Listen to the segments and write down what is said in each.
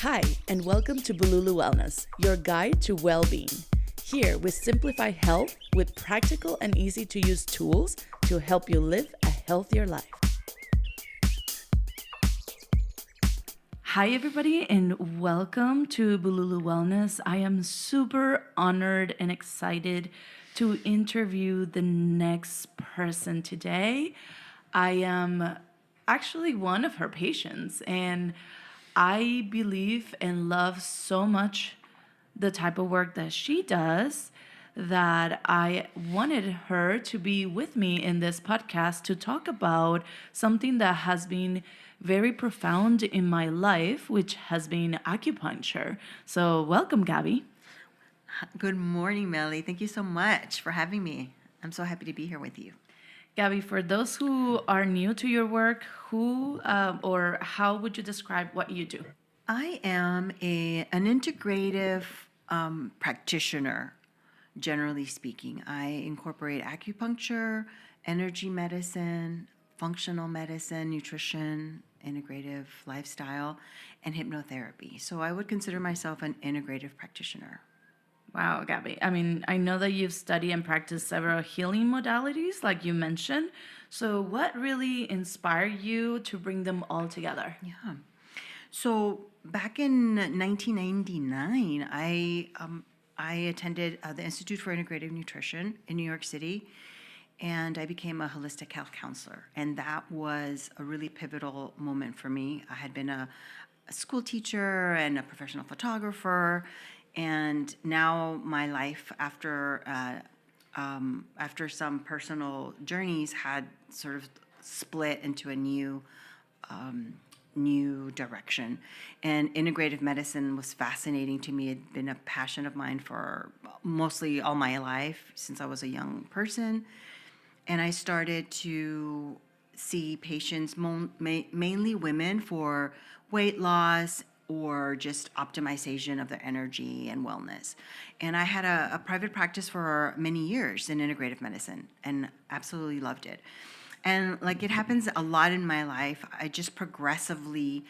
Hi, and welcome to Bululu Wellness, your guide to well-being. Here, we simplify health with practical and easy-to-use tools to help you live a healthier life. Hi, everybody, and welcome to Bululu Wellness. I am super honored and excited to interview the next person today. I am actually one of her patients, and I believe and love so much the type of work that she does that I wanted her to be with me in this podcast to talk about something that has been very profound in my life, which has been acupuncture. So welcome, Gabby. Good morning, Meli. Thank you so much for having me. I'm so happy to be here with you. Gabby, for those who are new to your work, who or how would you describe what you do? I am an integrative practitioner, generally speaking. I incorporate acupuncture, energy medicine, functional medicine, nutrition, integrative lifestyle, and hypnotherapy. So I would consider myself an integrative practitioner. Wow, Gabby. I mean, I know that you've studied and practiced several healing modalities, like you mentioned. So, what really inspired you to bring them all together? Yeah. So back in 1999, I attended the Institute for Integrative Nutrition in New York City, and I became a holistic health counselor. And that was a really pivotal moment for me. I had been a school teacher and a professional photographer, and now my life after some personal journeys had sort of split into a new direction. And integrative medicine was fascinating to me. It had been a passion of mine for mostly all my life since I was a young person. And I started to see patients, mainly women, for weight loss or just optimization of their energy and wellness. And I had a private practice for many years in integrative medicine and absolutely loved it. And like it happens a lot in my life, I just progressively,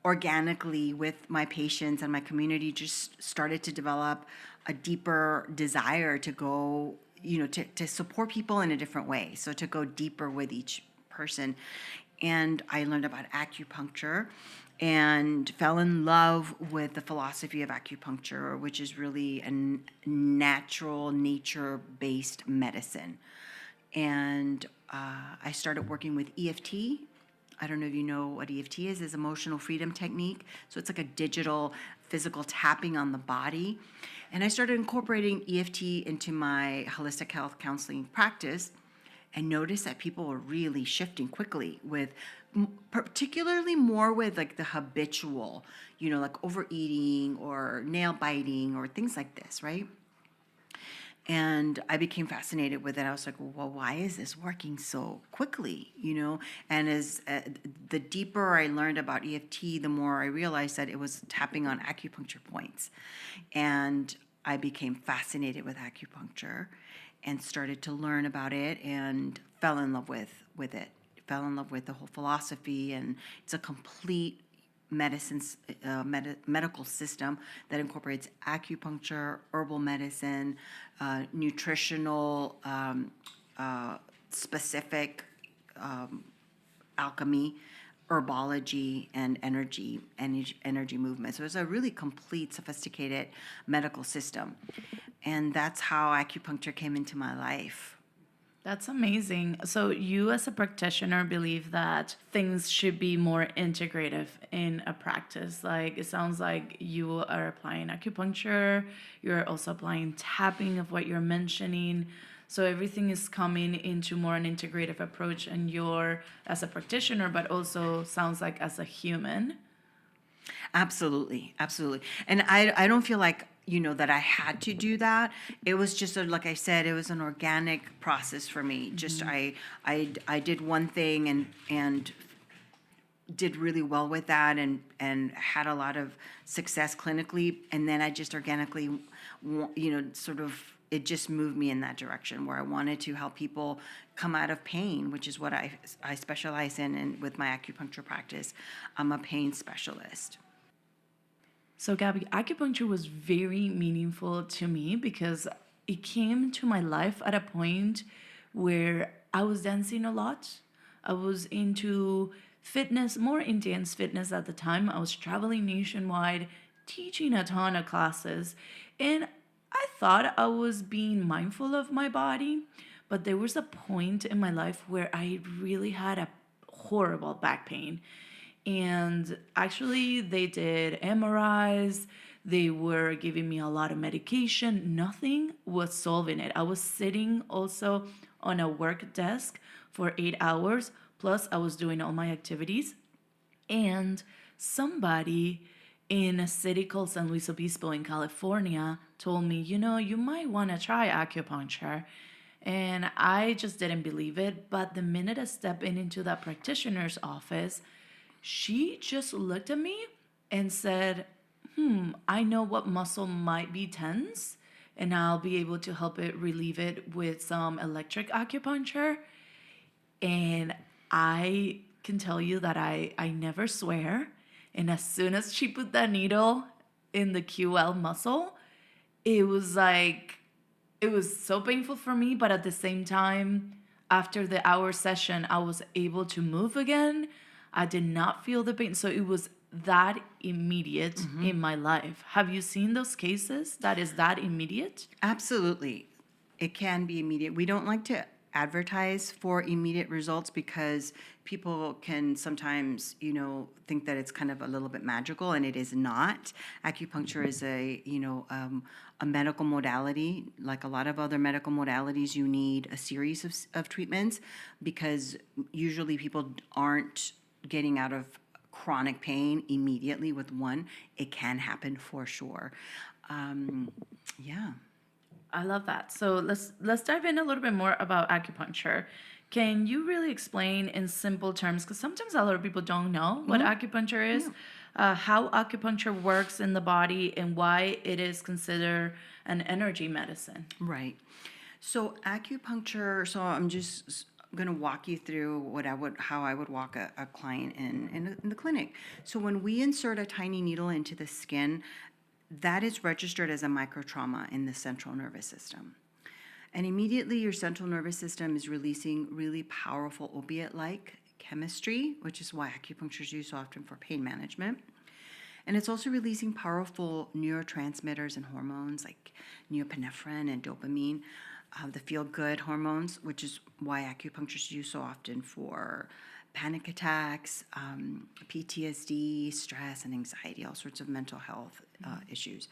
organically with my patients and my community just started to develop a deeper desire to go, to support people in a different way. So to go deeper with each person. And I learned about acupuncture and fell in love with the philosophy of acupuncture, which is really a natural, nature-based medicine. And I started working with EFT. I don't know if you know what EFT is. It's emotional freedom technique. So it's like a digital, physical tapping on the body. And I started incorporating EFT into my holistic health counseling practice and noticed that people were really shifting quickly with, particularly more with like the habitual, like overeating or nail biting or things like this, right? And I became fascinated with it. I was like, well, why is this working so quickly? And as the deeper I learned about EFT, the more I realized that it was tapping on acupuncture points. And I became fascinated with acupuncture and started to learn about it and fell in love with it. Fell in love with the whole philosophy, and it's a complete medical system that incorporates acupuncture, herbal medicine, nutritional specific alchemy, herbology, and energy movement. So it's a really complete, sophisticated medical system, and that's how acupuncture came into my life. That's amazing. So you as a practitioner believe that things should be more integrative in a practice. Like it sounds like you are applying acupuncture, you're also applying tapping of what you're mentioning. So everything is coming into more an integrative approach, and you're as a practitioner, but also sounds like as a human. Absolutely. And I don't feel like that I had to do that. It was just like I said, it was an organic process for me. Mm-hmm. Just I did one thing and did really well with that and had a lot of success clinically, and then I just organically, sort of it just moved me in that direction where I wanted to help people come out of pain, which is what I specialize in with my acupuncture practice. I'm a pain specialist. So, Gabby, acupuncture was very meaningful to me because it came to my life at a point where I was dancing a lot. I was into fitness, more intense fitness at the time. I was traveling nationwide, teaching a ton of classes, and I thought I was being mindful of my body. But there was a point in my life where I really had a horrible back pain. And actually, they did MRIs. They were giving me a lot of medication. Nothing was solving it. I was sitting also on a work desk for 8 hours. Plus, I was doing all my activities. And somebody in a city called San Luis Obispo in California told me, you might want to try acupuncture. And I just didn't believe it. But the minute I stepped into that practitioner's office, she just looked at me and said, I know what muscle might be tense, and I'll be able to help it relieve it with some electric acupuncture. And I can tell you that I never swear. And as soon as she put that needle in the QL muscle, it was like, it was so painful for me. But at the same time, after the hour session, I was able to move again. I did not feel the pain. So it was that immediate in my life. Have you seen those cases that is that immediate? Absolutely. It can be immediate. We don't like to advertise for immediate results because people can sometimes, think that it's kind of a little bit magical, and it is not. Acupuncture is a medical modality. Like a lot of other medical modalities, you need a series of treatments because usually people aren't getting out of chronic pain immediately with one. It can happen for sure. Yeah. I love that. So let's dive in a little bit more about acupuncture. Can you really explain in simple terms? Because sometimes a lot of people don't know what acupuncture is, how acupuncture works in the body, and why it is considered an energy medicine. Right. So acupuncture. So I'm just going to walk you through how I would walk a client in the clinic. So when we insert a tiny needle into the skin, that is registered as a microtrauma in the central nervous system. And immediately your central nervous system is releasing really powerful opiate-like chemistry, which is why acupuncture is used so often for pain management. And it's also releasing powerful neurotransmitters and hormones like norepinephrine and dopamine, the feel-good hormones, which is why acupuncture is used so often for panic attacks, PTSD, stress and anxiety, all sorts of mental health issues.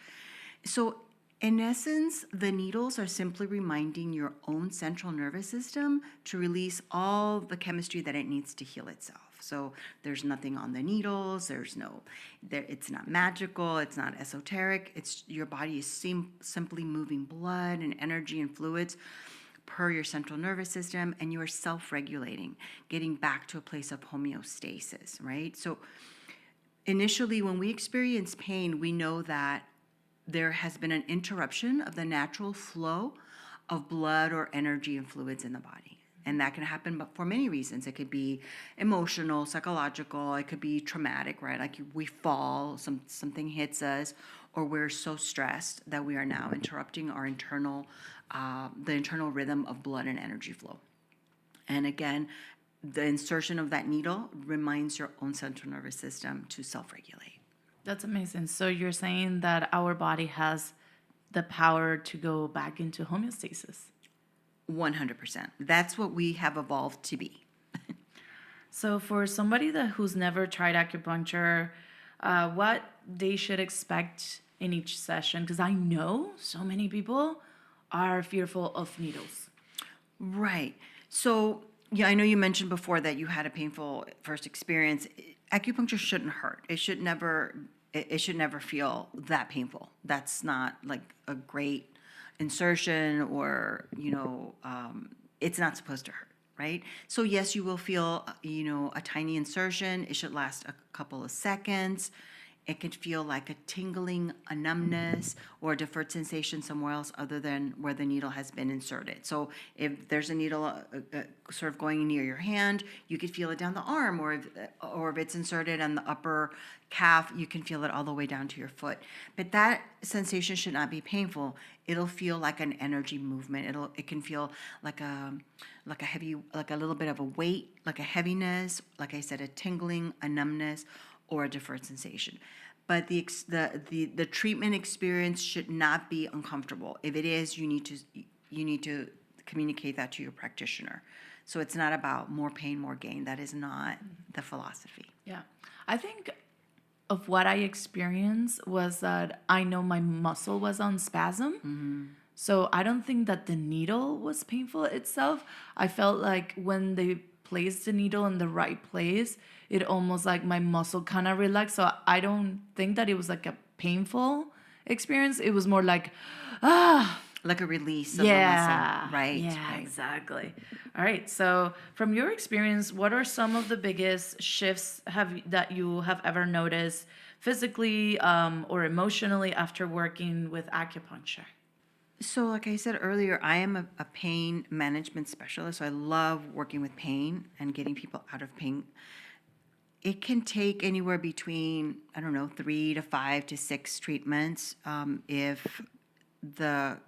So in essence, the needles are simply reminding your own central nervous system to release all the chemistry that it needs to heal itself. So there's nothing on the needles. It's not magical. It's not esoteric. It's your body is simply moving blood and energy and fluids per your central nervous system, and you are self-regulating, getting back to a place of homeostasis, right? So initially, when we experience pain, we know that there has been an interruption of the natural flow of blood or energy and fluids in the body. And that can happen for many reasons. It could be emotional, psychological, it could be traumatic, right? Like we fall, something hits us, or we're so stressed that we are now interrupting our the internal rhythm of blood and energy flow. And again, the insertion of that needle reminds your own central nervous system to self-regulate. That's amazing. So you're saying that our body has the power to go back into homeostasis. 100%. That's what we have evolved to be. So for somebody who's never tried acupuncture, what they should expect in each session, because I know so many people are fearful of needles. Right. So, yeah, I know you mentioned before that you had a painful first experience. Acupuncture shouldn't hurt. It should never feel that painful. That's not like a great insertion or, it's not supposed to hurt, right? So yes, you will feel, a tiny insertion. It should last a couple of seconds. It can feel like a tingling, a numbness, or a deferred sensation somewhere else other than where the needle has been inserted. So if there's a needle sort of going near your hand, you could feel it down the arm, or if it's inserted on the upper calf, you can feel it all the way down to your foot. But that sensation should not be painful. It'll feel like an energy movement. It can feel like a heavy, like a little bit of a weight, like a heaviness, like I said, a tingling, a numbness, or a deferred sensation. But the treatment experience should not be uncomfortable. If it is, you need to communicate that to your practitioner. So it's not about more pain, more gain. That is not the philosophy. Yeah. I think of what I experienced was that I know my muscle was on spasm. So I don't think that the needle was painful itself. I felt like when they placed the needle in the right place, it almost like my muscle kind of relaxed. So I don't think that it was like a painful experience. It was more like, Like a release of the muscle. Right. Yeah, Right. exactly. All right. So, from your experience, what are some of the biggest shifts that you have ever noticed physically or emotionally after working with acupuncture? So, like I said earlier, I am a pain management specialist. So I love working with pain and getting people out of pain. It can take anywhere between, I don't know, 3 to 5 to 6 treatments if the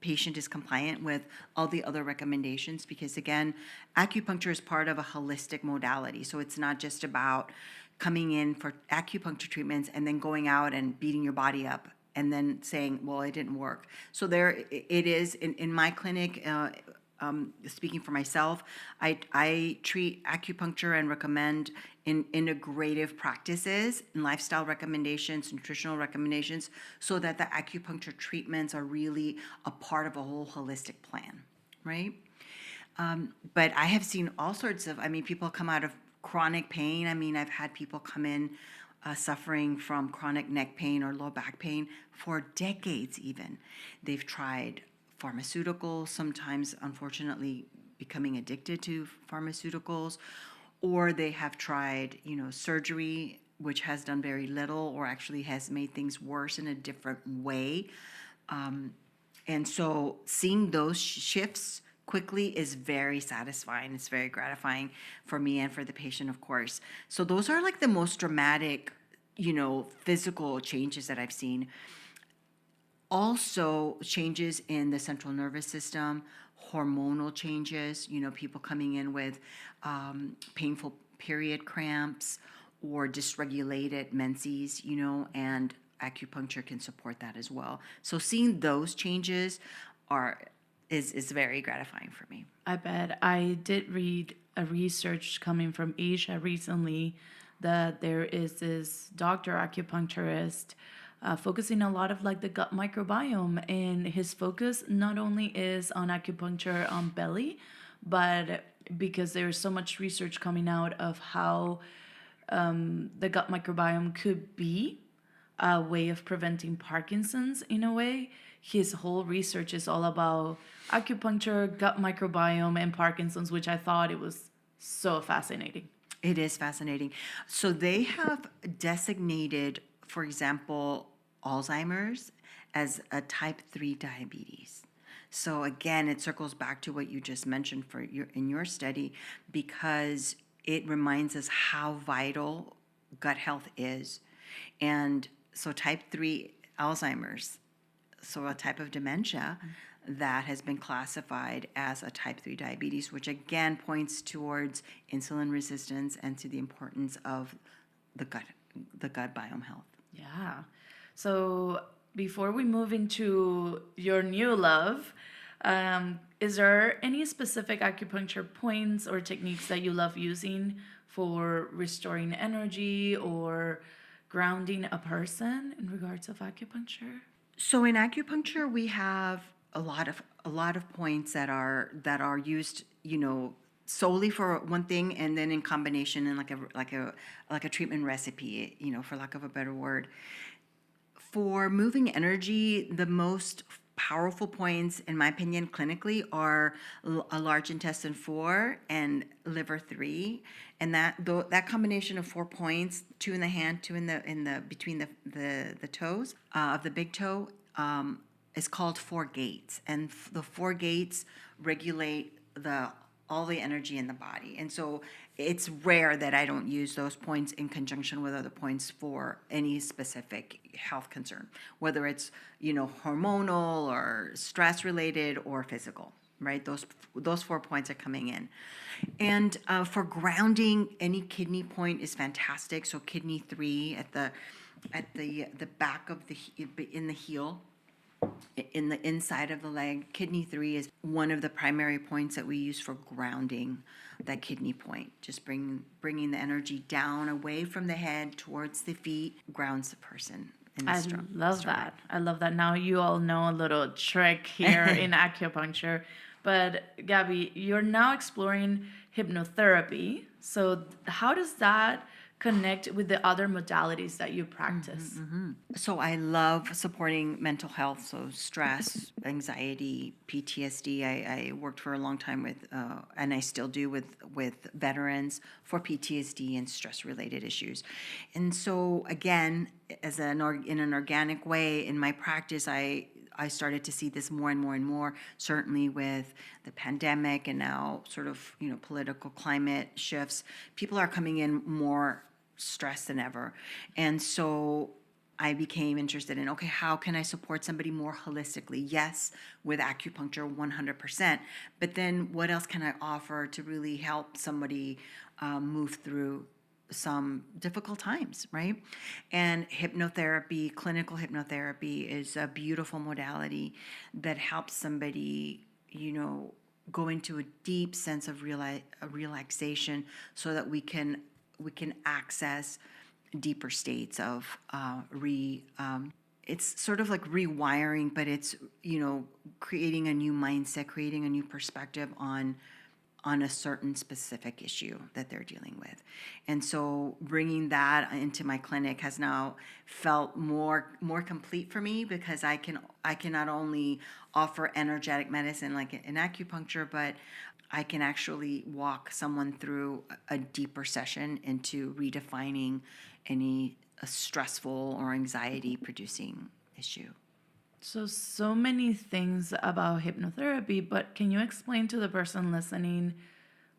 patient is compliant with all the other recommendations, because again, acupuncture is part of a holistic modality. So it's not just about coming in for acupuncture treatments and then going out and beating your body up and then saying, well, it didn't work. So there it is in my clinic. Speaking for myself, I treat acupuncture and recommend in integrative practices and lifestyle recommendations, nutritional recommendations, so that the acupuncture treatments are really a part of a whole holistic plan, right? But I have seen all sorts of, people come out of chronic pain. I've had people come in suffering from chronic neck pain or low back pain for decades even. They've tried pharmaceuticals, sometimes unfortunately becoming addicted to pharmaceuticals, or they have tried, surgery, which has done very little or actually has made things worse in a different way. And so seeing those shifts quickly is very satisfying. It's very gratifying for me and for the patient, of course. So those are like the most dramatic, physical changes that I've seen. Also, changes in the central nervous system, hormonal changes, people coming in with painful period cramps or dysregulated menses, and acupuncture can support that as well. So seeing those changes is very gratifying for me. I bet. I did read a research coming from Asia recently that there is this doctor acupuncturist focusing a lot of like the gut microbiome, and his focus not only is on acupuncture on belly, but because there's so much research coming out of how the gut microbiome could be a way of preventing Parkinson's in a way. His whole research is all about acupuncture, gut microbiome, and Parkinson's, which I thought it was so fascinating. It is fascinating. So they have designated, for example, Alzheimer's as a type 3 diabetes. So again, it circles back to what you just mentioned in your study, because it reminds us how vital gut health is. And so type 3 Alzheimer's, so a type of dementia that has been classified as a type 3 diabetes, which again points towards insulin resistance and to the importance of the gut biome health. Yeah. So before we move into your new love, is there any specific acupuncture points or techniques that you love using for restoring energy or grounding a person in regards of acupuncture? So in acupuncture, we have a lot of points that are used, solely for one thing, and then in combination in like a treatment recipe, for lack of a better word. For moving energy, the most powerful points, in my opinion, clinically, are a large intestine 4 and liver 3. And that combination of 4 points, two in the hand, two in the between the toes of the big toe, is called four gates, and the four gates regulate all the energy in the body. And so it's rare that I don't use those points in conjunction with other points for any specific health concern, whether it's, hormonal or stress related or physical, right? Those 4 points are coming in. And for grounding, any kidney point is fantastic. So kidney 3 at the back of in the heel, in the inside of the leg. Kidney 3 is one of the primary points that we use for grounding that kidney point. Just bringing the energy down away from the head towards the feet grounds the person. I love that. I love that. Now you all know a little trick here in acupuncture. But Gabby, you're now exploring hypnotherapy. So how does that connect with the other modalities that you practice? So I love supporting mental health, so stress, anxiety, PTSD. I worked for a long time with, and I still do with veterans for PTSD and stress-related issues. And so again, in an organic way in my practice, I started to see this more and more and more, certainly with the pandemic and now sort of, political climate shifts. People are coming in more stressed than ever. And so I became interested in, okay, how can I support somebody more holistically? Yes, with acupuncture 100%, but then what else can I offer to really help somebody move through some difficult times, right? And hypnotherapy, clinical hypnotherapy, is a beautiful modality that helps somebody, go into a deep sense of relaxation, so that we can access deeper states of it's sort of like rewiring, but it's, creating a new mindset, creating a new perspective on a certain specific issue that they're dealing with. And so bringing that into my clinic has now felt more complete for me, because I can not only offer energetic medicine like in acupuncture, but I can actually walk someone through a deeper session into redefining any stressful or anxiety producing issue. So many things about hypnotherapy, but can you explain to the person listening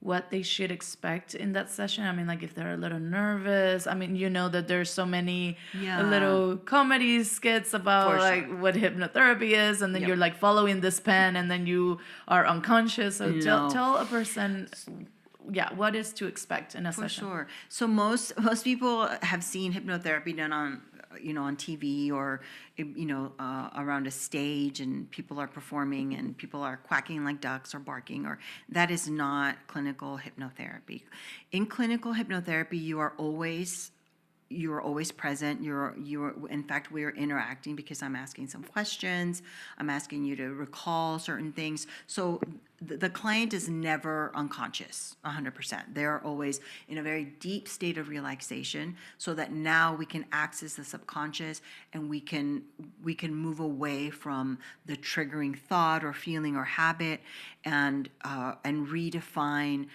what they should expect in that session? I mean, like if they're a little nervous. I mean, that there's so many little comedy skits about like what hypnotherapy is, and then you're like following this pen, and then you are unconscious. So tell a person, what is to expect in a session. For sure. So most people have seen hypnotherapy done on TV or around a stage, and people are performing and people are quacking like ducks or barking, or that is not clinical hypnotherapy. In clinical hypnotherapy, you are always present. You're in fact, we're interacting because I'm asking some questions. I'm asking you to recall certain things. So the client is never unconscious 100%. They're always in a very deep state of relaxation, so that now we can access the subconscious, and we can move away from the triggering thought or feeling or habit, and redefine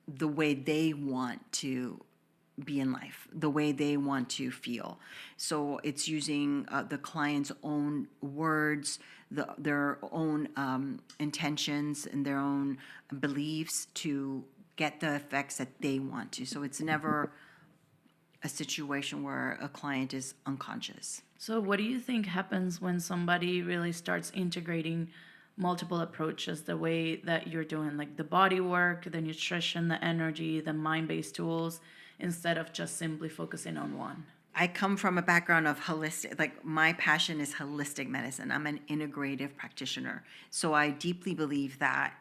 the way they want to be in life, the way they want to feel. So it's using the client's own words, their own intentions and their own beliefs to get the effects that they want to. So it's never a situation where a client is unconscious. So what do you think happens when somebody really starts integrating multiple approaches the way that you're doing, like the body work, the nutrition, the energy, the mind-based tools, instead of just simply focusing on one? I come from a background of holistic, like my passion is holistic medicine. I'm an integrative practitioner. So I deeply believe that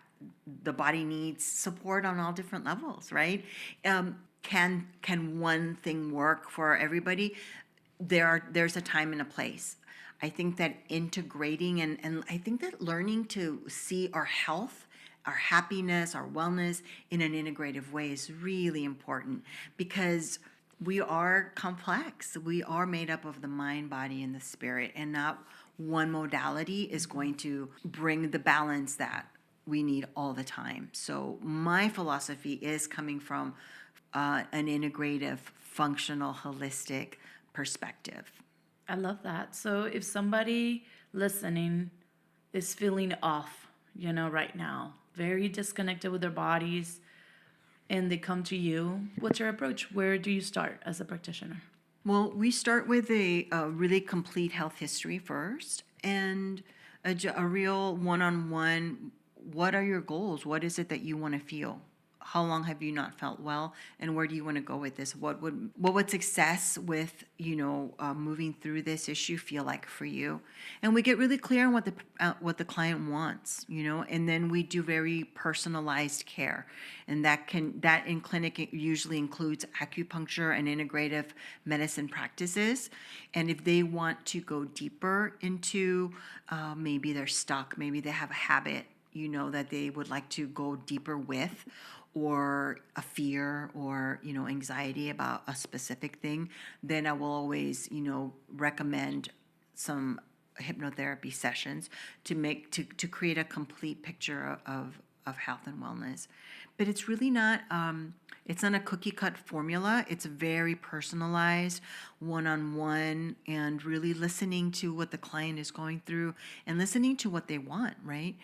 the body needs support on all different levels, right? Can one thing work for everybody? There's a time and a place. I think that integrating and I think that learning to see our health, our happiness, our wellness in an integrative way is really important, because we are complex. We are made up of the mind, body, and the spirit, and not one modality is going to bring the balance that we need all the time. So my philosophy is coming from an integrative, functional, holistic perspective. I love that. So if somebody listening is feeling off, right now, very disconnected with their bodies, and they come to you, what's your approach? Where do you start as a practitioner? Well, we start with a really complete health history first, and a real one-on-one. What are your goals? What is it that you want to feel? How long have you not felt well, and where do you want to go with this? What would success with moving through this issue feel like for you? And we get really clear on what the client wants, and then we do very personalized care, and that in clinic it usually includes acupuncture and integrative medicine practices. And if they want to go deeper into, maybe they're stuck, maybe they have a habit, that they would like to go deeper with, or a fear or anxiety about a specific thing, then I will always recommend some hypnotherapy sessions to create a complete picture of health and wellness. But it's really not it's not a cookie cut formula. It's very personalized, one-on-one, and really listening to what the client is going through and listening to what they want, right?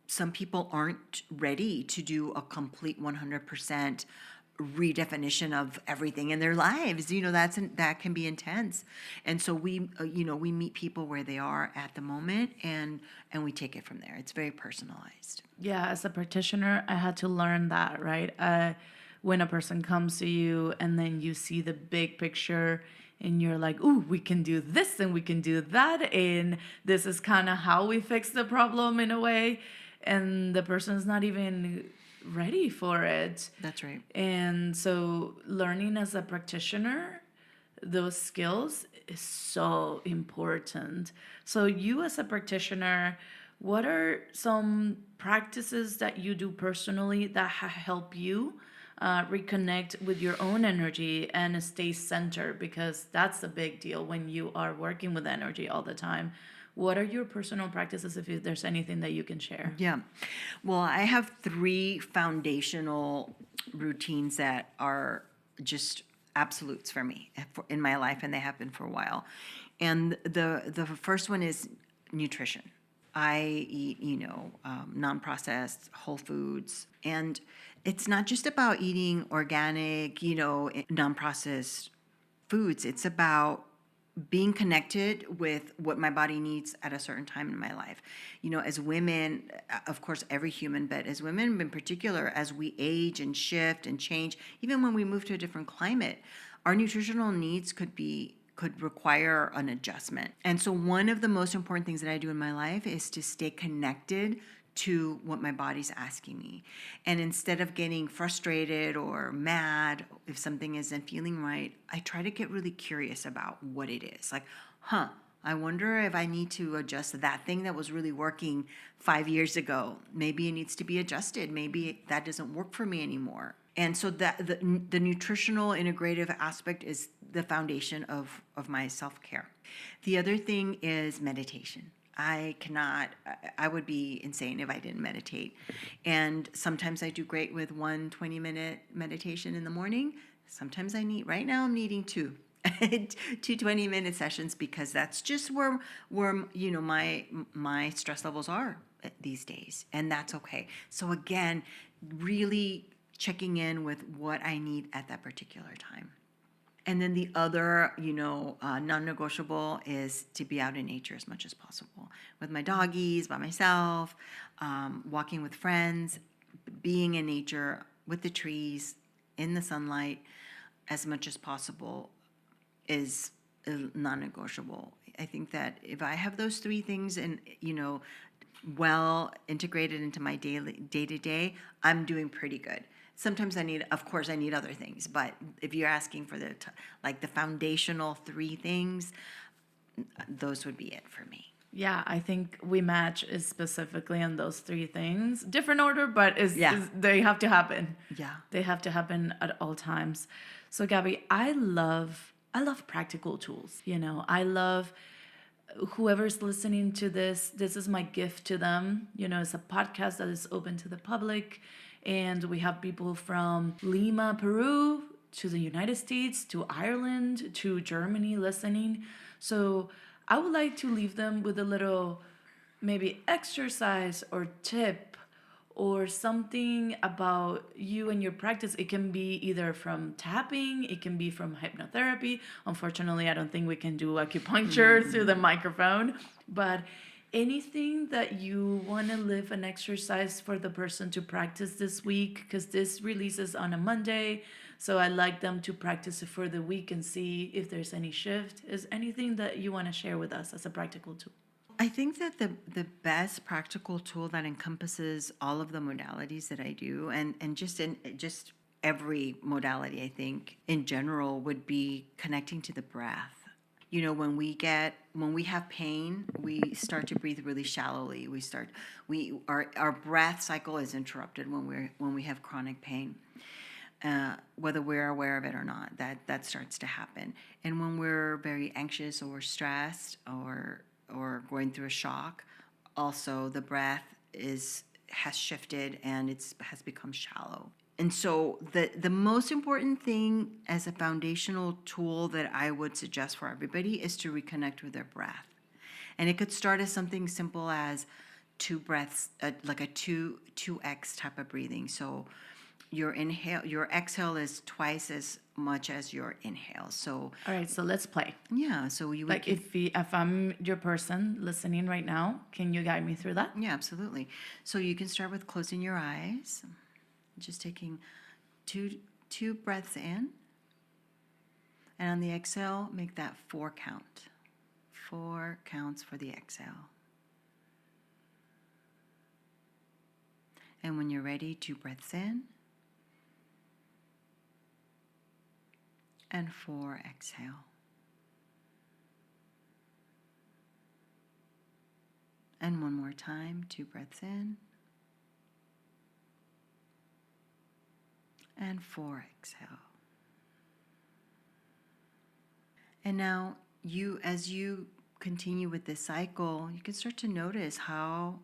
Some people aren't ready to do a complete 100% redefinition of everything in their lives. That can be intense. And so we meet people where they are at the moment, and we take it from there. It's very personalized. Yeah, as a practitioner, I had to learn that, right? When a person comes to you and then you see the big picture and you're like, ooh, we can do this and we can do that, and this is kind of how we fix the problem in a way. And the person's not even ready for it. That's right. And so learning as a practitioner those skills is so important. So you as a practitioner, what are some practices that you do personally that help you reconnect with your own energy and stay centered? Because that's a big deal when you are working with energy all the time. What are your personal practices, if there's anything that you can share? Yeah. Well, I have 3 foundational routines that are just absolutes for me in my life, and they have been for a while. And the first one is nutrition. I eat, non-processed, whole foods. And it's not just about eating organic, non-processed foods. It's about being connected with what my body needs at a certain time in my life. As women, of course, every human, but as women in particular, as we age and shift and change, even when we move to a different climate, our nutritional needs could require an adjustment. And so one of the most important things that I do in my life is to stay connected to what my body's asking me. And instead of getting frustrated or mad if something isn't feeling right, I try to get really curious about what it is. Like, I wonder if I need to adjust that thing that was really working 5 years ago. Maybe it needs to be adjusted. Maybe that doesn't work for me anymore. And so that the nutritional integrative aspect is the foundation of my self-care. The other thing is meditation. I would be insane if I didn't meditate. And sometimes I do great with 1 20-minute meditation in the morning. Sometimes right now I'm needing 2 20-minute sessions, because that's just where my stress levels are these days. And that's okay. So again, really checking in with what I need at that particular time. And then the other, non-negotiable is to be out in nature as much as possible with my doggies, by myself, walking with friends, being in nature with the trees, in the sunlight as much as possible is non-negotiable. I think that if I have those 3 things and, well integrated into my day-to-day, I'm doing pretty good. Sometimes I need other things, but if you're asking for the foundational 3 things, those would be it for me. Yeah, I think we match is specifically on those 3 things. Different order, but they have to happen. Yeah. They have to happen at all times. So Gabby, I love practical tools. I love whoever's listening to this is my gift to them. It's a podcast that is open to the public. And we have people from Lima, Peru, to the United States, to Ireland, to Germany listening. So I would like to leave them with a little maybe exercise or tip or something about you and your practice. It can be either from tapping, it can be from hypnotherapy. Unfortunately, I don't think we can do acupuncture through the microphone, but anything that you want to leave an exercise for the person to practice this week, because this releases on a Monday. So I like them to practice it for the week and see if there's any shift. Is anything that you want to share with us as a practical tool? I think that the best practical tool that encompasses all of the modalities that I do, and just every modality, I think in general, would be connecting to the breath. You know, when we have pain, we start to breathe really shallowly. Our breath cycle is interrupted when we have chronic pain. Whether we're aware of it or not, that starts to happen. And when we're very anxious or stressed or going through a shock, also the breath has shifted and has become shallow. And so the most important thing as a foundational tool that I would suggest for everybody is to reconnect with their breath. And it could start as something simple as 2 breaths, like a 2x type of breathing. So your exhale is twice as much as your inhale. So All right, so let's play. yeah, so you would Like if I'm your person listening right now, can you guide me through that? yeah, absolutely. So you can start with closing your eyes, just taking two breaths in, and on the exhale, make that 4 count. 4 counts for the exhale. And when you're ready, 2 breaths in, and 4 exhale. And one more time, 2 breaths in, and 4 exhale. And now as you continue with this cycle, you can start to notice how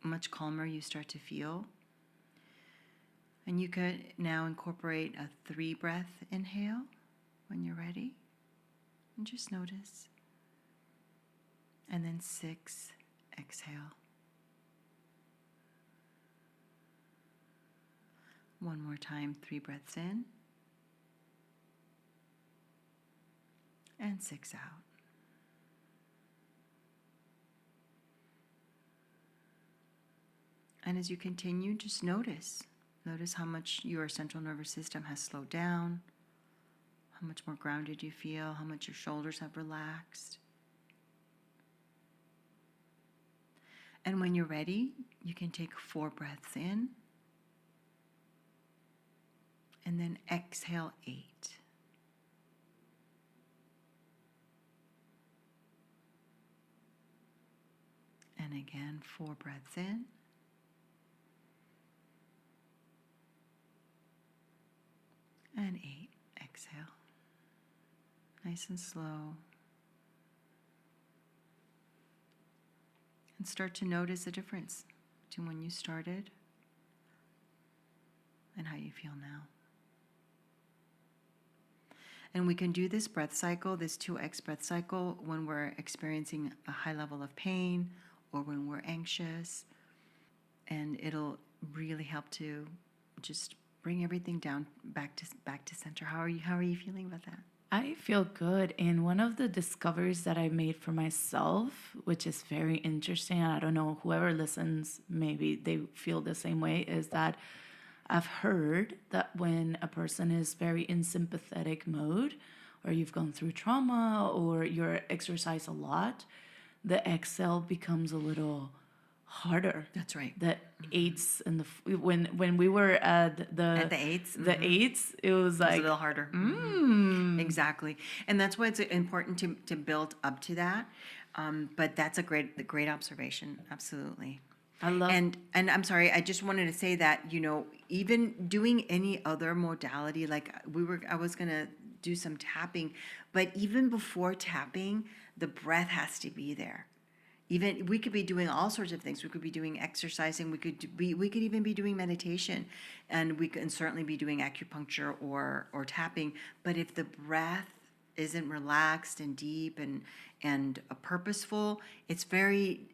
much calmer you start to feel. And you could now incorporate a 3 breath inhale when you're ready. And just notice. And then 6 exhale. One more time, 3 breaths in. And 6 out. And as you continue, just notice. Notice how much your central nervous system has slowed down, how much more grounded you feel, how much your shoulders have relaxed. And when you're ready, you can take 4 breaths in, and then exhale 8. And again, 4 breaths in. And 8, exhale. Nice and slow. And start to notice the difference between when you started and how you feel now. And we can do this breath cycle, this 2x breath cycle, when we're experiencing a high level of pain or when we're anxious. And it'll really help to just bring everything down back to center. How are you feeling about that? I feel good. And one of the discoveries that I made for myself, which is very interesting, I don't know, whoever listens, maybe they feel the same way, is that I've heard that when a person is very in sympathetic mode, or you've gone through trauma, or you're exercise a lot, the exhale becomes a little harder. That's right. The eights and when we were at the eights, eights, it was like a little harder. Exactly, and that's why it's important to build up to that. But that's a great observation. Absolutely. I love and I'm sorry, I just wanted to say that, even doing any other modality, like I was gonna do some tapping, but even before tapping, the breath has to be there. Even we could be doing all sorts of things. We could be doing exercising. We could even be doing meditation, and we can certainly be doing acupuncture or tapping. But if the breath isn't relaxed and deep and purposeful, it's very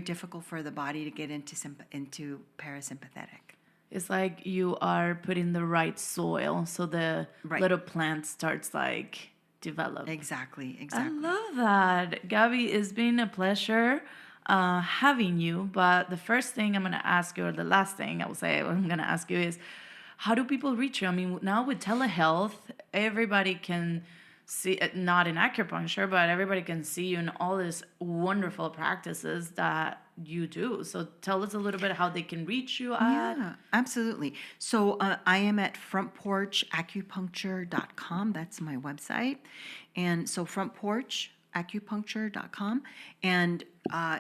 difficult for the body to get into parasympathetic. It's like you are putting the right soil so the Right. little plant starts like develop. Exactly. I love that. Gabby, it's been a pleasure having you. But the first thing I'm going to ask you, or the last thing I will say I'm going to ask you is, how do people reach you? I mean, now with telehealth, everybody can see, not in acupuncture, but everybody can see you in all these wonderful practices that you do. So tell us a little bit how they can reach you at. Yeah, absolutely. So I am at frontporchacupuncture.com. That's my website. And so frontporchacupuncture.com. And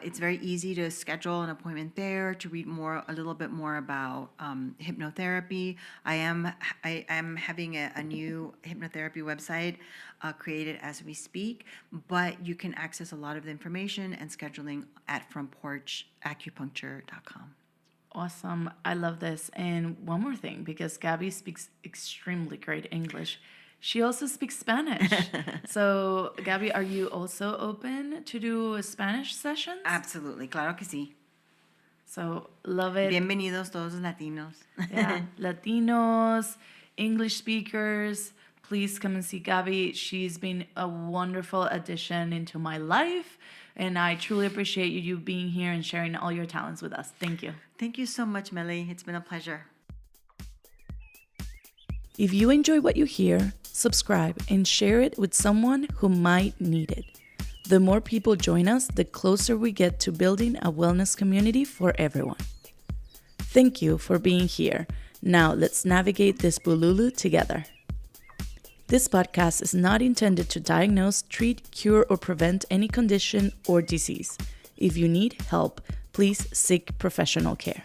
it's very easy to schedule an appointment there to read a little bit more about hypnotherapy. I am having a new hypnotherapy website created as we speak, but you can access a lot of the information and scheduling at frontporchacupuncture.com. Awesome. I love this. And one more thing, because Gabby speaks extremely great English. She also speaks Spanish. So, Gabby, are you also open to do Spanish sessions? Absolutely. Claro que sí. So, love it. Bienvenidos todos los latinos. Yeah. Latinos, English speakers, please come and see Gabby. She's been a wonderful addition into my life. And I truly appreciate you being here and sharing all your talents with us. Thank you. Thank you so much, Meli. It's been a pleasure. If you enjoy what you hear, subscribe and share it with someone who might need it. The more people join us, the closer we get to building a wellness community for everyone. Thank you for being here. Now let's navigate this bululu together. This podcast is not intended to diagnose, treat, cure, or prevent any condition or disease. If you need help, please seek professional care.